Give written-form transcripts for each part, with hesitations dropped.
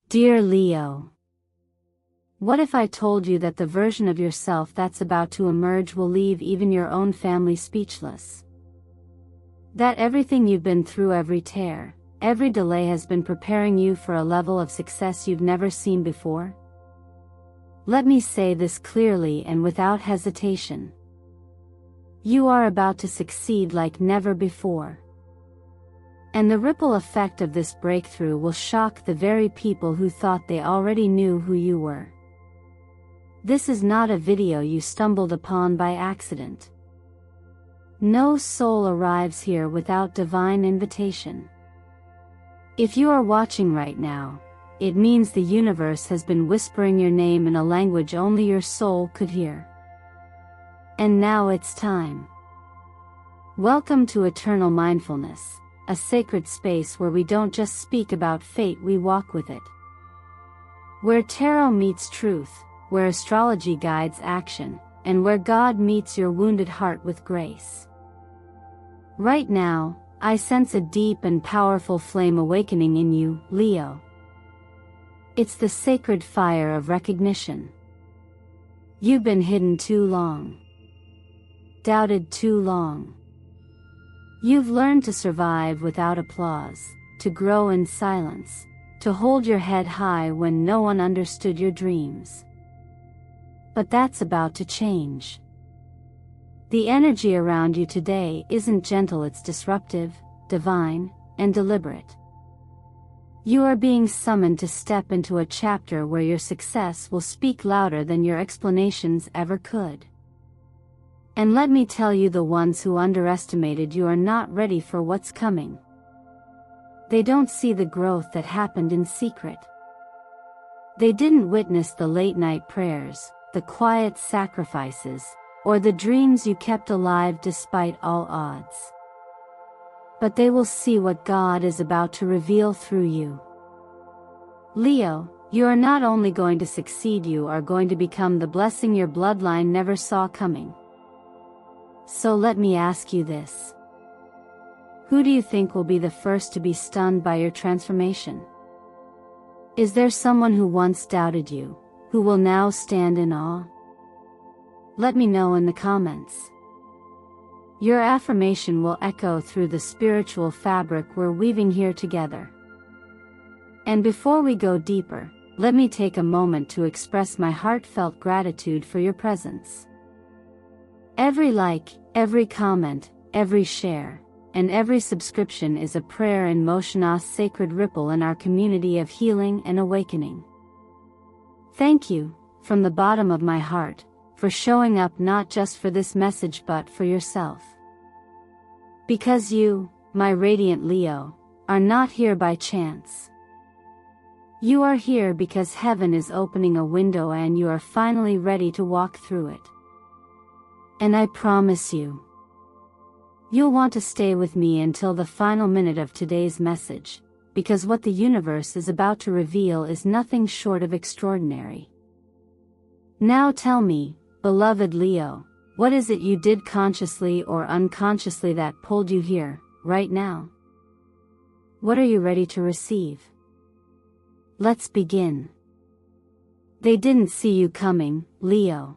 Dear Leo, what if I told you that the version of yourself that's about to emerge will leave even your own family speechless? That everything you've been through, every tear, every delay has been preparing you for a level of success you've never seen before? Let me say this clearly and without hesitation. You are about to succeed like never before. And the ripple effect of this breakthrough will shock the very people who thought they already knew who you were. This is not a video you stumbled upon by accident. No soul arrives here without divine invitation. If you are watching right now, it means the universe has been whispering your name in a language only your soul could hear. And now it's time. Welcome to Eternal Mindfulness, a sacred space where we don't just speak about fate, we walk with it. Where tarot meets truth, where astrology guides action, and where God meets your wounded heart with grace. Right now, I sense a deep and powerful flame awakening in you, Leo. It's the sacred fire of recognition. You've been hidden too long. Doubted too long. You've learned to survive without applause, to grow in silence, to hold your head high when no one understood your dreams. But that's about to change. The energy around you today isn't gentle, it's disruptive, divine, and deliberate. You are being summoned to step into a chapter where your success will speak louder than your explanations ever could. And let me tell you, the ones who underestimated you are not ready for what's coming. They don't see the growth that happened in secret. They didn't witness the late-night prayers, the quiet sacrifices, or the dreams you kept alive despite all odds. But they will see what God is about to reveal through you. Leo, you are not only going to succeed, you are going to become the blessing your bloodline never saw coming. So let me ask you this. Who do you think will be the first to be stunned by your transformation? Is there someone who once doubted you, who will now stand in awe? Let me know in the comments. Your affirmation will echo through the spiritual fabric we're weaving here together. And before we go deeper, let me take a moment to express my heartfelt gratitude for your presence. Every like, every comment, every share, and every subscription is a prayer in motion, a sacred ripple in our community of healing and awakening. Thank you, from the bottom of my heart, for showing up not just for this message but for yourself. Because you, my radiant Leo, are not here by chance. You are here because heaven is opening a window and you are finally ready to walk through it. And I promise you, you'll want to stay with me until the final minute of today's message, because what the universe is about to reveal is nothing short of extraordinary. Now tell me, beloved Leo, what is it you did consciously or unconsciously that pulled you here, right now? What are you ready to receive? Let's begin. They didn't see you coming, Leo.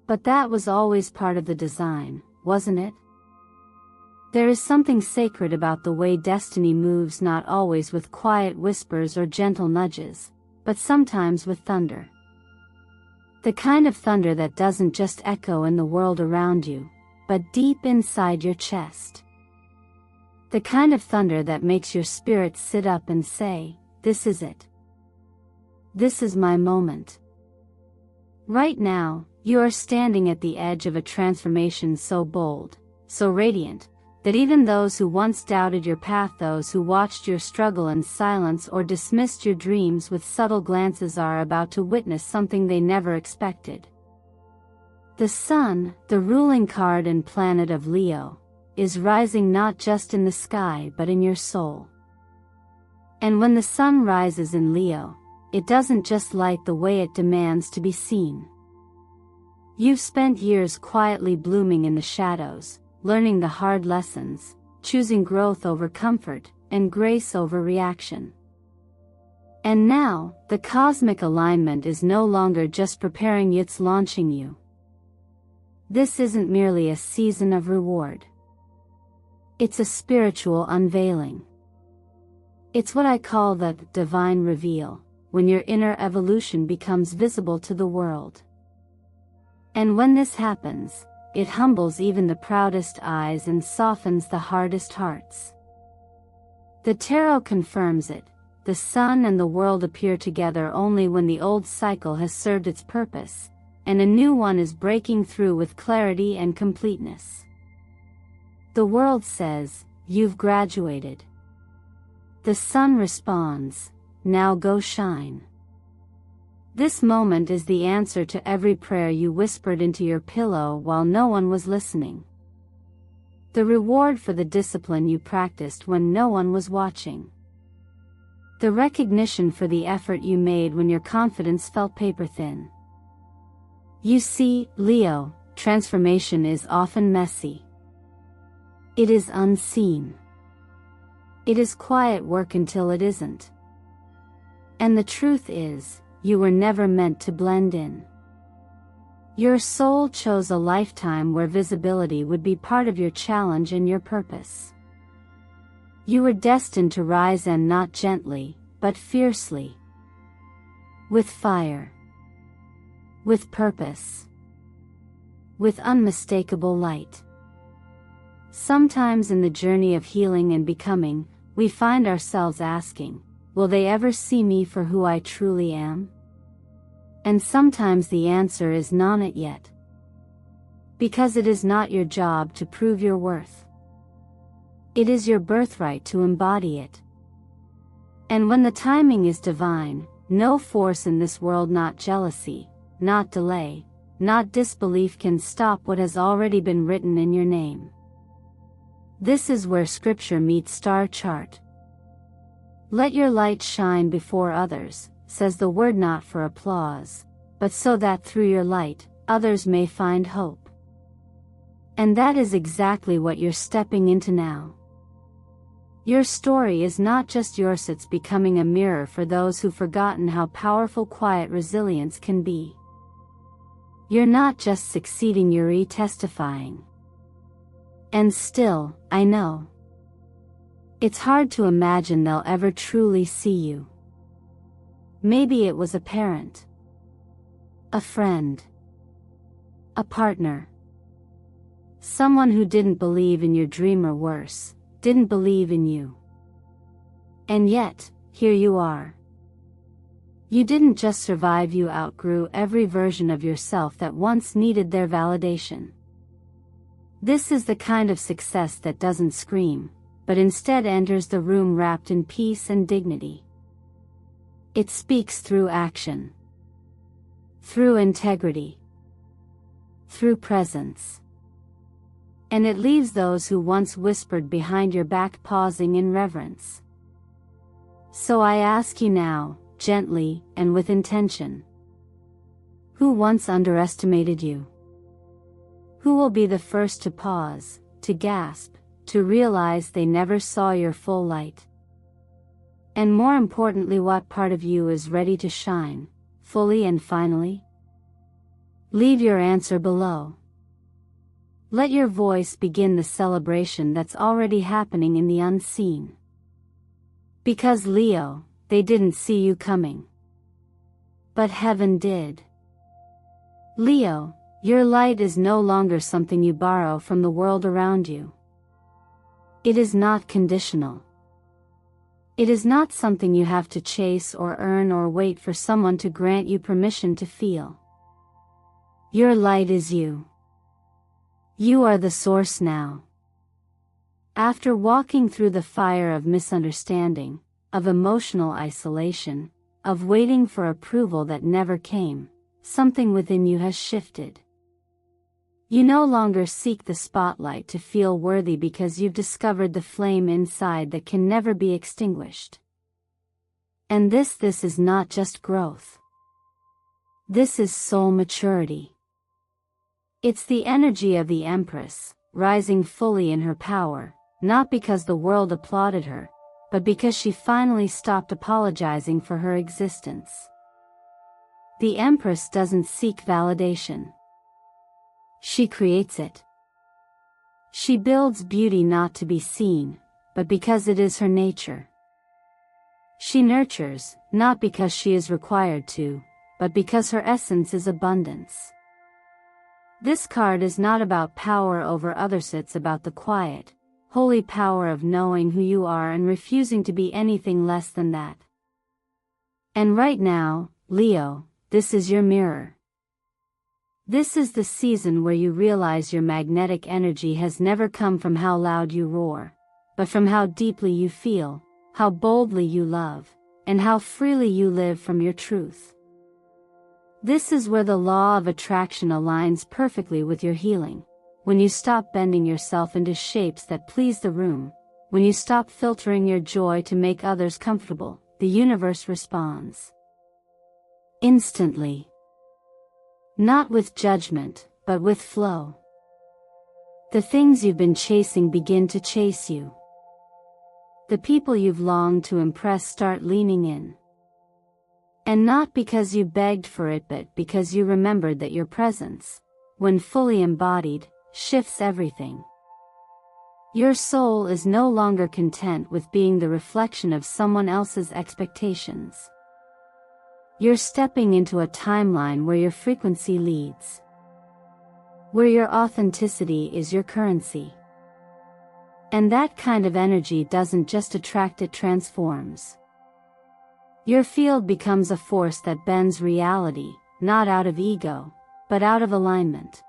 But that was always part of the design, wasn't it? There is something sacred about the way destiny moves, not always with quiet whispers or gentle nudges, but sometimes with thunder. The kind of thunder that doesn't just echo in the world around you, but deep inside your chest. The kind of thunder that makes your spirit sit up and say, "This is it. This is my moment." Right now, you are standing at the edge of a transformation so bold, so radiant, that even those who once doubted your path, those who watched your struggle in silence or dismissed your dreams with subtle glances, are about to witness something they never expected. The sun, the ruling card and planet of Leo, is rising not just in the sky but in your soul. And when the sun rises in Leo, it doesn't just light the way it demands to be seen. You've spent years quietly blooming in the shadows, learning the hard lessons, choosing growth over comfort, and grace over reaction. And now, the cosmic alignment is no longer just preparing you, it's launching you. This isn't merely a season of reward. It's a spiritual unveiling. It's what I call the divine reveal, when your inner evolution becomes visible to the world. And when this happens, it humbles even the proudest eyes and softens the hardest hearts. The tarot confirms it. The sun and the world appear together only when the old cycle has served its purpose, and a new one is breaking through with clarity and completeness. The world says, "You've graduated." The sun responds, "Now go shine." This moment is the answer to every prayer you whispered into your pillow while no one was listening. The reward for the discipline you practiced when no one was watching. The recognition for the effort you made when your confidence felt paper thin. You see, Leo, transformation is often messy. It is unseen. It is quiet work until it isn't. And the truth is, you were never meant to blend in. Your soul chose a lifetime where visibility would be part of your challenge and your purpose. You were destined to rise, and not gently, but fiercely. With fire. With purpose. With unmistakable light. Sometimes in the journey of healing and becoming, we find ourselves asking, will they ever see me for who I truly am? And sometimes the answer is not yet. Because it is not your job to prove your worth. It is your birthright to embody it. And when the timing is divine, no force in this world, not jealousy, not delay, not disbelief, can stop what has already been written in your name. This is where scripture meets star chart. Let your light shine before others, says the word, not for applause, but so that through your light, others may find hope. And that is exactly what you're stepping into now. Your story is not just yours, it's becoming a mirror for those who've forgotten how powerful quiet resilience can be. You're not just succeeding, you're testifying. And still, I know. It's hard to imagine they'll ever truly see you. Maybe it was a parent. A friend. A partner. Someone who didn't believe in your dream, or worse, didn't believe in you. And yet, here you are. You didn't just survive, you outgrew every version of yourself that once needed their validation. This is the kind of success that doesn't scream, but instead enters the room wrapped in peace and dignity. It speaks through action. Through integrity. Through presence. And it leaves those who once whispered behind your back pausing in reverence. So I ask you now, gently and with intention. Who once underestimated you? Who will be the first to pause, to gasp, to realize they never saw your full light? And more importantly, what part of you is ready to shine, fully and finally? Leave your answer below. Let your voice begin the celebration that's already happening in the unseen. Because Leo, they didn't see you coming. But heaven did. Leo, your light is no longer something you borrow from the world around you. It is not conditional. It is not something you have to chase or earn or wait for someone to grant you permission to feel. Your light is you. You are the source now. After walking through the fire of misunderstanding, of emotional isolation, of waiting for approval that never came, something within you has shifted. You no longer seek the spotlight to feel worthy because you've discovered the flame inside that can never be extinguished. And this is not just growth. This is soul maturity. It's the energy of the Empress, rising fully in her power, not because the world applauded her, but because she finally stopped apologizing for her existence. The Empress doesn't seek validation. She creates it. She builds beauty not to be seen, but because it is her nature. She nurtures, not because she is required to, but because her essence is abundance. This card is not about power over others, it's about the quiet, holy power of knowing who you are and refusing to be anything less than that. And right now, Leo, this is your mirror. This is the season where you realize your magnetic energy has never come from how loud you roar, but from how deeply you feel, how boldly you love, and how freely you live from your truth. This is where the law of attraction aligns perfectly with your healing. When you stop bending yourself into shapes that please the room, when you stop filtering your joy to make others comfortable, the universe responds. Instantly. Not with judgment, but with flow. The things you've been chasing begin to chase you. The people you've longed to impress start leaning in. And not because you begged for it, but because you remembered that your presence, when fully embodied, shifts everything. Your soul is no longer content with being the reflection of someone else's expectations. You're stepping into a timeline where your frequency leads. Where your authenticity is your currency. And that kind of energy doesn't just attract, it transforms. Your field becomes a force that bends reality, not out of ego, but out of alignment.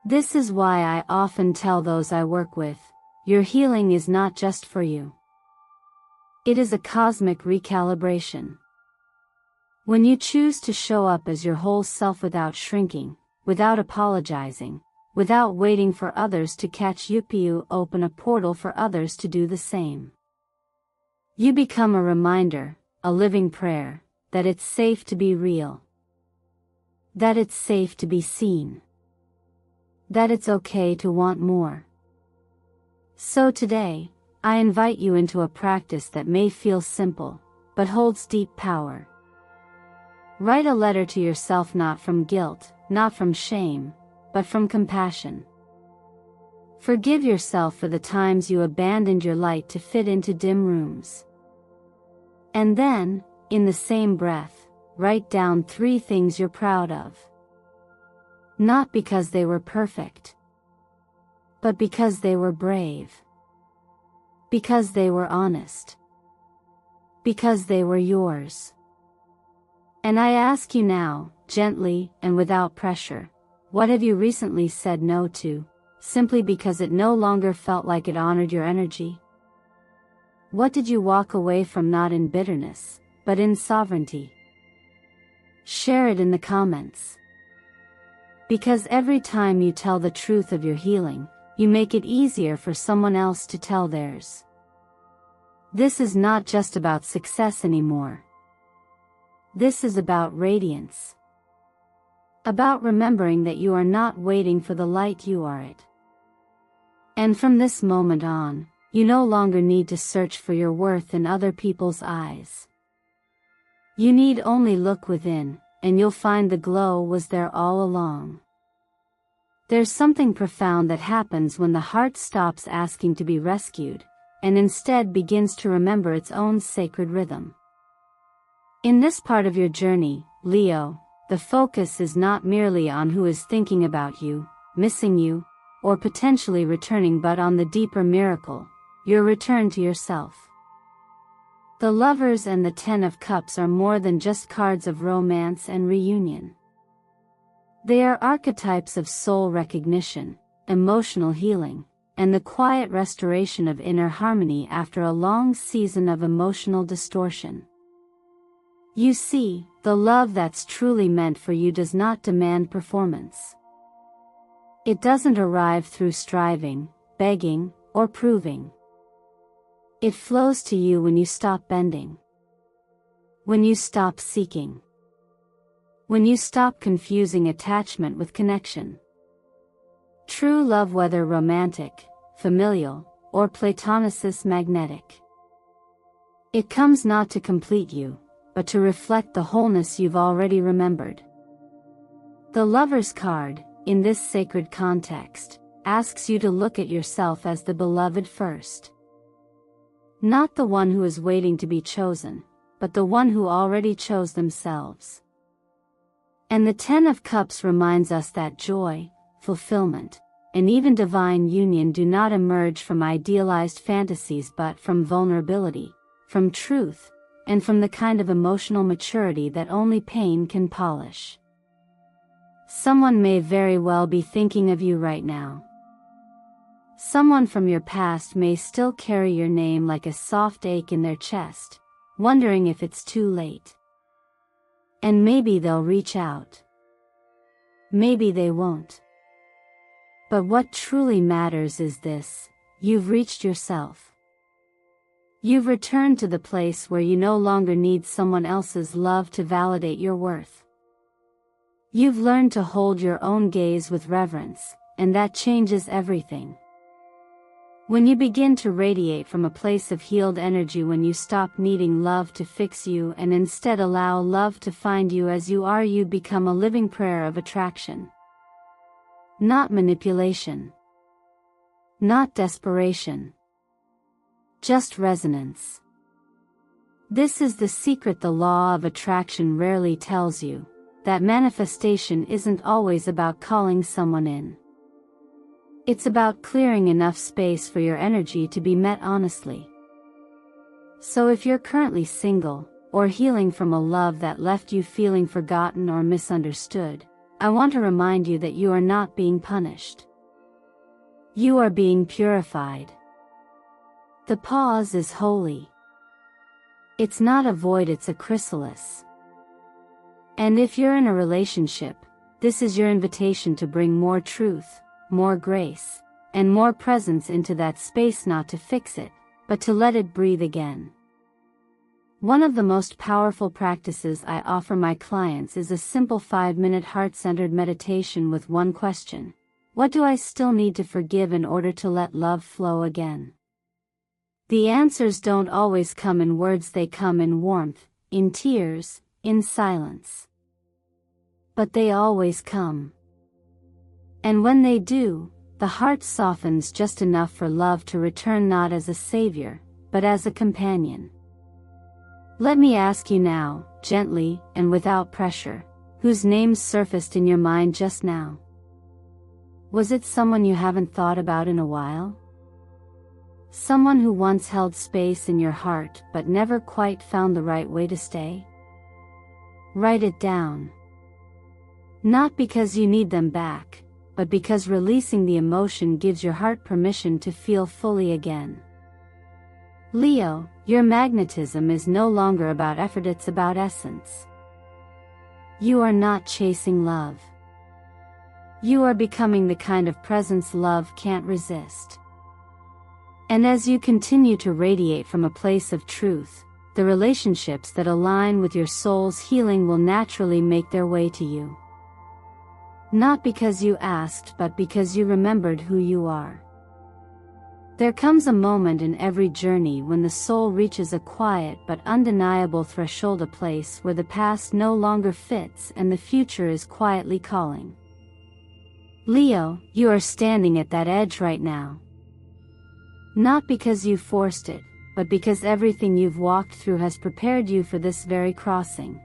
This is why I often tell those I work with, your healing is not just for you. It is a cosmic recalibration. When you choose to show up as your whole self without shrinking, without apologizing, without waiting for others to catch you open a portal for others to do the same. You become a reminder, a living prayer, that it's safe to be real. That it's safe to be seen. That it's okay to want more. So today, I invite you into a practice that may feel simple, but holds deep power. Write a letter to yourself, not from guilt, not from shame, but from compassion. Forgive yourself for the times you abandoned your light to fit into dim rooms. And then, in the same breath, write down 3 things you're proud of. Not because they were perfect, but because they were brave. Because they were honest. Because they were yours. And I ask you now, gently and without pressure, what have you recently said no to, simply because it no longer felt like it honored your energy? What did you walk away from, not in bitterness, but in sovereignty? Share it in the comments. Because every time you tell the truth of your healing, you make it easier for someone else to tell theirs. This is not just about success anymore. This is about radiance. About remembering that you are not waiting for the light, you are it. And from this moment on, you no longer need to search for your worth in other people's eyes. You need only look within, and you'll find the glow was there all along. There's something profound that happens when the heart stops asking to be rescued, and instead begins to remember its own sacred rhythm. In this part of your journey, Leo, the focus is not merely on who is thinking about you, missing you, or potentially returning, but on the deeper miracle, your return to yourself. The Lovers and the 10 of Cups are more than just cards of romance and reunion. They are archetypes of soul recognition, emotional healing, and the quiet restoration of inner harmony after a long season of emotional distortion. You see, the love that's truly meant for you does not demand performance. It doesn't arrive through striving, begging, or proving. It flows to you when you stop bending. When you stop seeking. When you stop confusing attachment with connection. True love, whether romantic, familial, or platonicist magnetic, It comes not to complete you, but to reflect the wholeness you've already remembered. The Lover's card, in this sacred context, asks you to look at yourself as the beloved first. Not the one who is waiting to be chosen, but the one who already chose themselves. And the Ten of Cups reminds us that joy, fulfillment, and even divine union do not emerge from idealized fantasies but from vulnerability, from truth, and from the kind of emotional maturity that only pain can polish. Someone may very well be thinking of you right now. Someone from your past may still carry your name like a soft ache in their chest, wondering if it's too late. And maybe they'll reach out. Maybe they won't. But what truly matters is this: you've reached yourself. You've returned to the place where you no longer need someone else's love to validate your worth. You've learned to hold your own gaze with reverence, and that changes everything. When you begin to radiate from a place of healed energy, when you stop needing love to fix you and instead allow love to find you as you are, you become a living prayer of attraction. Not manipulation. Not desperation. Just resonance. This is the secret the law of attraction rarely tells you, that manifestation isn't always about calling someone in. It's about clearing enough space for your energy to be met honestly. So if you're currently single, or healing from a love that left you feeling forgotten or misunderstood, I want to remind you that you are not being punished. You are being purified. The pause is holy. It's not a void, it's a chrysalis. And if you're in a relationship, this is your invitation to bring more truth, more grace, and more presence into that space, not to fix it, but to let it breathe again. One of the most powerful practices I offer my clients is a simple 5-minute heart-centered meditation with one question: what do I still need to forgive in order to let love flow again? The answers don't always come in words, they come in warmth, in tears, in silence. But they always come. And when they do, the heart softens just enough for love to return, not as a savior, but as a companion. Let me ask you now, gently and without pressure, whose names surfaced in your mind just now? Was it someone you haven't thought about in a while? Someone who once held space in your heart but never quite found the right way to stay? Write it down. Not because you need them back, but because releasing the emotion gives your heart permission to feel fully again. Leo, your magnetism is no longer about effort, it's about essence. You are not chasing love. You are becoming the kind of presence love can't resist. And as you continue to radiate from a place of truth, the relationships that align with your soul's healing will naturally make their way to you. Not because you asked, but because you remembered who you are. There comes a moment in every journey when the soul reaches a quiet but undeniable threshold, a place where the past no longer fits and the future is quietly calling. Leo, you are standing at that edge right now. Not because you forced it, but because everything you've walked through has prepared you for this very crossing.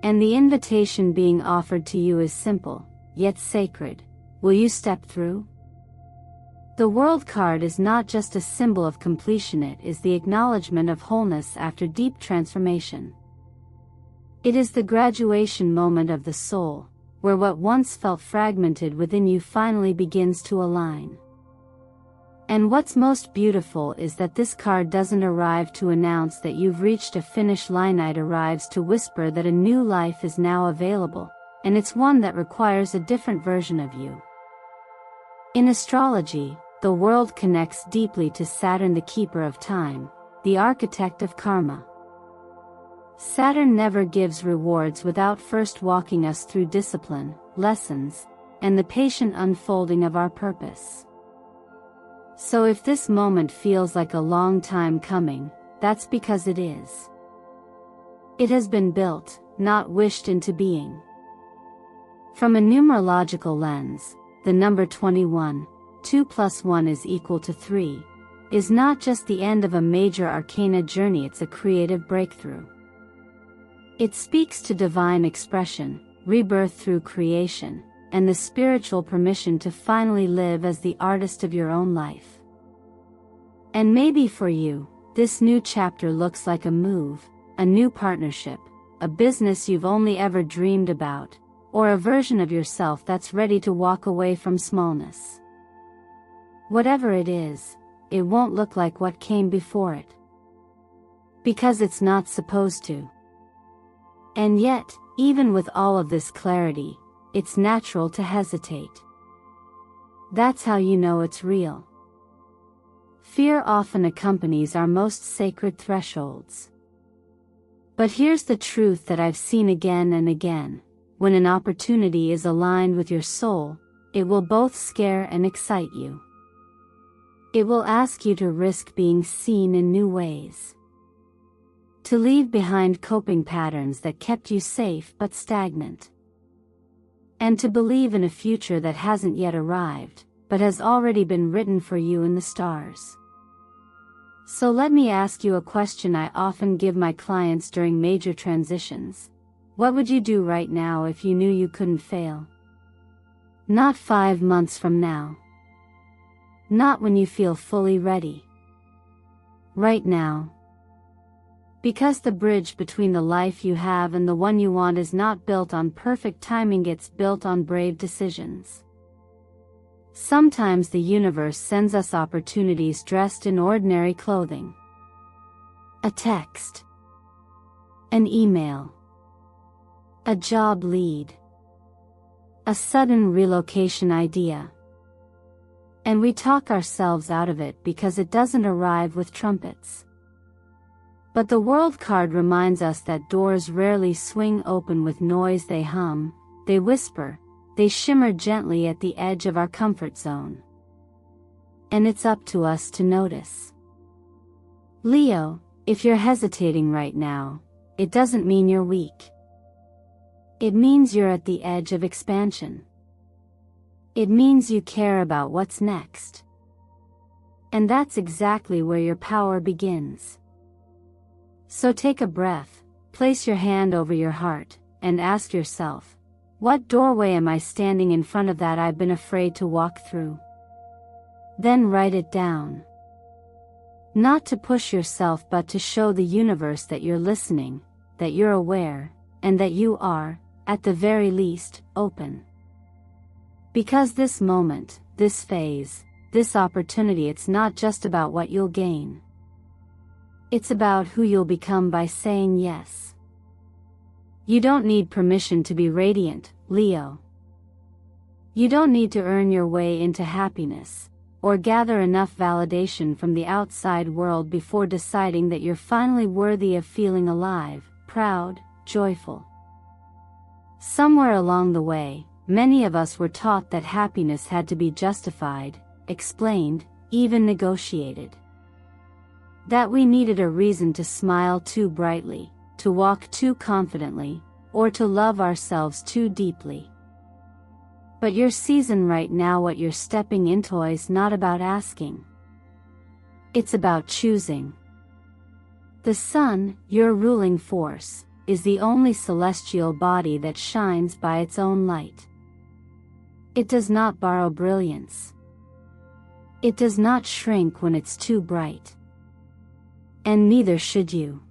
And the invitation being offered to you is simple, yet sacred. Will you step through? The World card is not just a symbol of completion, it is the acknowledgement of wholeness after deep transformation. It is the graduation moment of the soul, where what once felt fragmented within you finally begins to align. And what's most beautiful is that this card doesn't arrive to announce that you've reached a finish line, it arrives to whisper that a new life is now available, and it's one that requires a different version of you. In astrology, the World connects deeply to Saturn, the keeper of time, the architect of karma. Saturn never gives rewards without first walking us through discipline, lessons, and the patient unfolding of our purpose. So if this moment feels like a long time coming, that's because it is. It has been built, not wished into being. From a numerological lens, the number 21, 2 plus 1 is equal to 3, is not just the end of a major arcana journey, it's a creative breakthrough. It speaks to divine expression, rebirth through creation, and the spiritual permission to finally live as the artist of your own life. And maybe for you, this new chapter looks like a move, a new partnership, a business you've only ever dreamed about, or a version of yourself that's ready to walk away from smallness. Whatever it is, it won't look like what came before it. Because it's not supposed to. And yet, even with all of this clarity, it's natural to hesitate. That's how you know it's real. Fear often accompanies our most sacred thresholds. But here's the truth that I've seen again and again: when an opportunity is aligned with your soul, it will both scare and excite you. It will ask you to risk being seen in new ways. To leave behind coping patterns that kept you safe but stagnant. And to believe in a future that hasn't yet arrived, but has already been written for you in the stars. So let me ask you a question I often give my clients during major transitions. What would you do right now if you knew you couldn't fail? Not 5 months from now. Not when you feel fully ready. Right now. Because the bridge between the life you have and the one you want is not built on perfect timing, it's built on brave decisions. Sometimes the universe sends us opportunities dressed in ordinary clothing. A text. An email. A job lead. A sudden relocation idea. And we talk ourselves out of it because it doesn't arrive with trumpets. But the world card reminds us that doors rarely swing open with noise. They hum, they whisper, they shimmer gently at the edge of our comfort zone. And it's up to us to notice. Leo, if you're hesitating right now, it doesn't mean you're weak. It means you're at the edge of expansion. It means you care about what's next. And that's exactly where your power begins. So take a breath, place your hand over your heart, and ask yourself, what doorway am I standing in front of that I've been afraid to walk through? Then write it down. Not to push yourself, but to show the universe that you're listening, that you're aware, and that you are, at the very least, open. Because this moment, this phase, this opportunity, it's not just about what you'll gain. It's about who you'll become by saying yes. You don't need permission to be radiant, Leo. You don't need to earn your way into happiness, or gather enough validation from the outside world before deciding that you're finally worthy of feeling alive, proud, joyful. Somewhere along the way, many of us were taught that happiness had to be justified, explained, even negotiated. That we needed a reason to smile too brightly, to walk too confidently, or to love ourselves too deeply. But your season right now, what you're stepping into, is not about asking. It's about choosing. The sun, your ruling force, is the only celestial body that shines by its own light. It does not borrow brilliance. It does not shrink when it's too bright. And neither should you.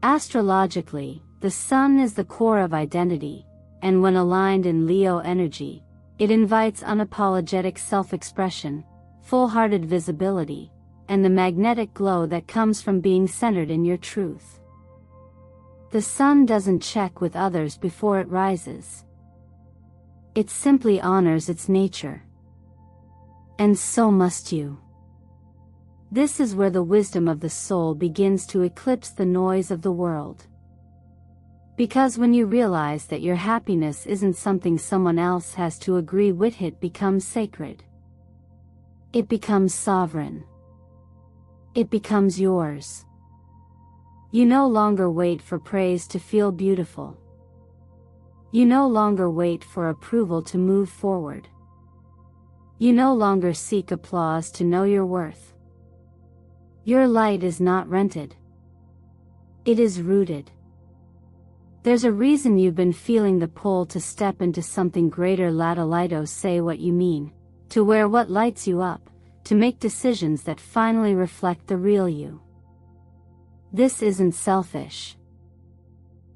Astrologically, the sun is the core of identity, and when aligned in Leo energy, it invites unapologetic self-expression, full-hearted visibility, and the magnetic glow that comes from being centered in your truth. The sun doesn't check with others before it rises. It simply honors its nature. And so must you. This is where the wisdom of the soul begins to eclipse the noise of the world. Because when you realize that your happiness isn't something someone else has to agree with, it becomes sacred. It becomes sovereign. It becomes yours. You no longer wait for praise to feel beautiful. You no longer wait for approval to move forward. You no longer seek applause to know your worth. Your light is not rented. It is rooted. There's a reason you've been feeling the pull to step into something greater. Ladalito, say what you mean, to wear what lights you up, to make decisions that finally reflect the real you. This isn't selfish.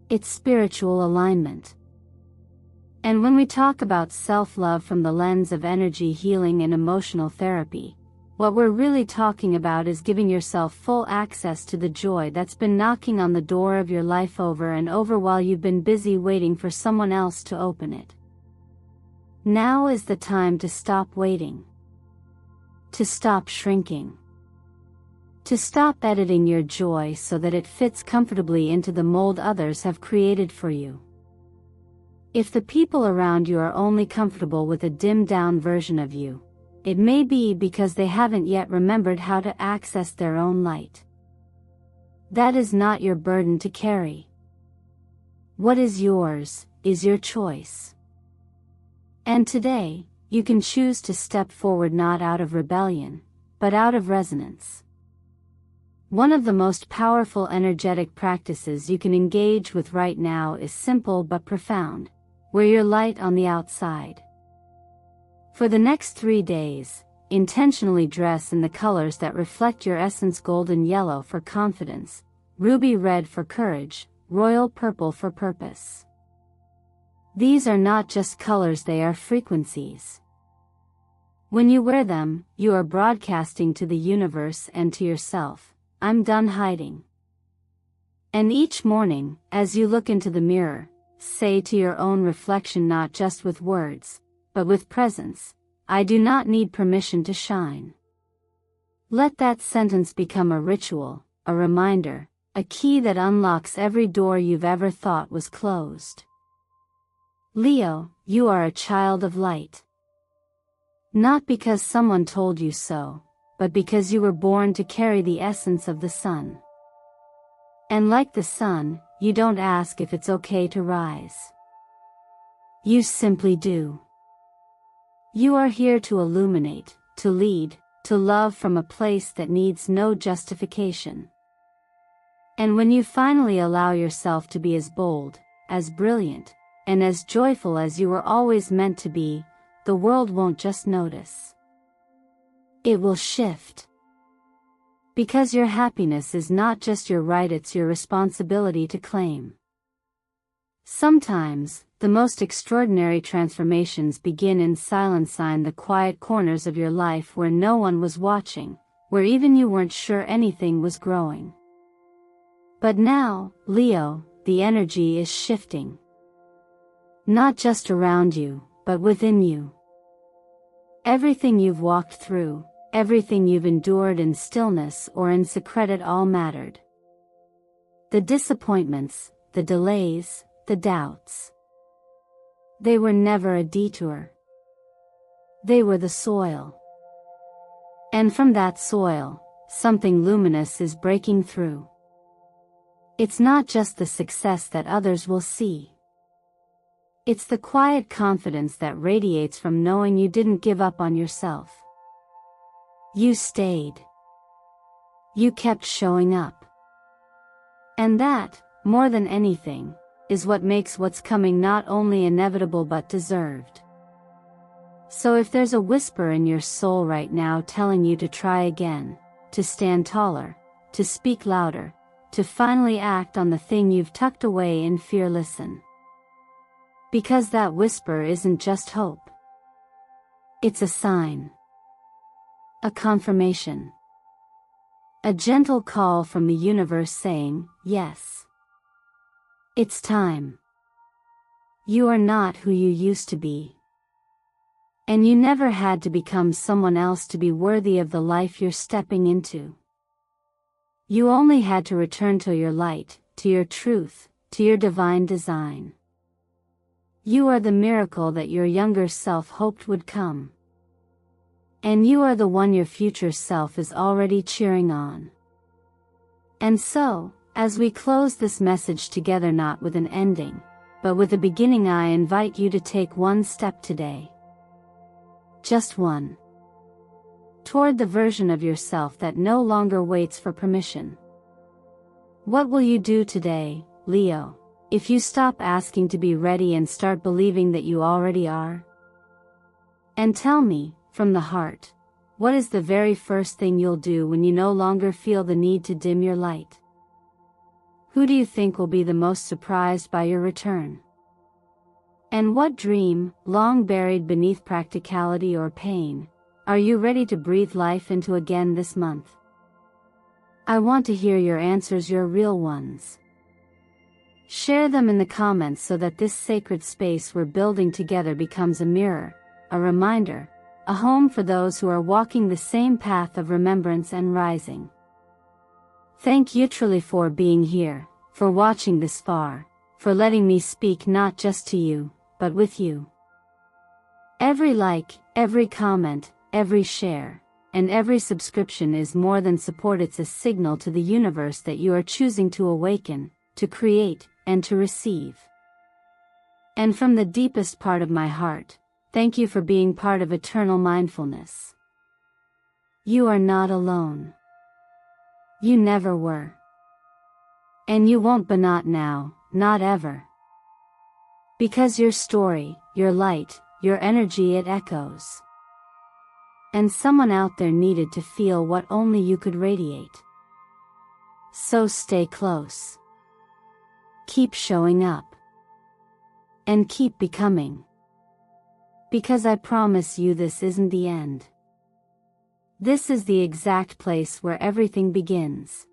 It's spiritual alignment. And when we talk about self-love from the lens of energy healing and emotional therapy, what we're really talking about is giving yourself full access to the joy that's been knocking on the door of your life over and over while you've been busy waiting for someone else to open it. Now is the time to stop waiting. To stop shrinking. To stop editing your joy so that it fits comfortably into the mold others have created for you. If the people around you are only comfortable with a dimmed-down version of you, it may be because they haven't yet remembered how to access their own light. That is not your burden to carry. What is yours is your choice. And today, you can choose to step forward not out of rebellion, but out of resonance. One of the most powerful energetic practices you can engage with right now is simple but profound. Wear your light on the outside. For the next 3 days, intentionally dress in the colors that reflect your essence: golden yellow for confidence, ruby red for courage, royal purple for purpose. These are not just colors, they are frequencies. When you wear them, you are broadcasting to the universe and to yourself, I'm done hiding. And each morning, as you look into the mirror, say to your own reflection, not just with words, but with presence, I do not need permission to shine. Let that sentence become a ritual, a reminder, a key that unlocks every door you've ever thought was closed. Leo, you are a child of light. Not because someone told you so, but because you were born to carry the essence of the sun. And like the sun, you don't ask if it's okay to rise. You simply do. You are here to illuminate, to lead, to love from a place that needs no justification. And when you finally allow yourself to be as bold, as brilliant, and as joyful as you were always meant to be, the world won't just notice. It will shift. Because your happiness is not just your right, it's your responsibility to claim. Sometimes, the most extraordinary transformations begin in silence, in the quiet corners of your life where no one was watching, where even you weren't sure anything was growing. But now, Leo, the energy is shifting. Not just around you, but within you. Everything you've walked through, everything you've endured in stillness or in secret, it all mattered. The disappointments, the delays, the doubts. They were never a detour. They were the soil. And from that soil, something luminous is breaking through. It's not just the success that others will see. It's the quiet confidence that radiates from knowing you didn't give up on yourself. You stayed. You kept showing up. And that, more than anything, is what makes what's coming not only inevitable but deserved. So if there's a whisper in your soul right now telling you to try again, to stand taller, to speak louder, to finally act on the thing you've tucked away in fear, listen. Because that whisper isn't just hope. It's a sign. A confirmation. A gentle call from the universe saying, yes. It's time. You are not who you used to be. And you never had to become someone else to be worthy of the life you're stepping into. You only had to return to your light, to your truth, to your divine design. You are the miracle that your younger self hoped would come. And you are the one your future self is already cheering on. And so, as we close this message together, not with an ending, but with a beginning, I invite you to take one step today. Just one. Toward the version of yourself that no longer waits for permission. What will you do today, Leo, if you stop asking to be ready and start believing that you already are? And tell me, from the heart, what is the very first thing you'll do when you no longer feel the need to dim your light? Who do you think will be the most surprised by your return? And what dream, long buried beneath practicality or pain, are you ready to breathe life into again this month? I want to hear your answers, your real ones. Share them in the comments so that this sacred space we're building together becomes a mirror, a reminder, a home for those who are walking the same path of remembrance and rising. Thank you truly for being here, for watching this far, for letting me speak not just to you, but with you. Every like, every comment, every share, and every subscription is more than support. It's a signal to the universe that you are choosing to awaken, to create, and to receive. And from the deepest part of my heart, thank you for being part of eternal mindfulness. You are not alone. You never were. And you won't be, not now, not ever. Because your story, your light, your energy, it echoes. And someone out there needed to feel what only you could radiate. So stay close. Keep showing up. And keep becoming. Because I promise you, this isn't the end. This is the exact place where everything begins.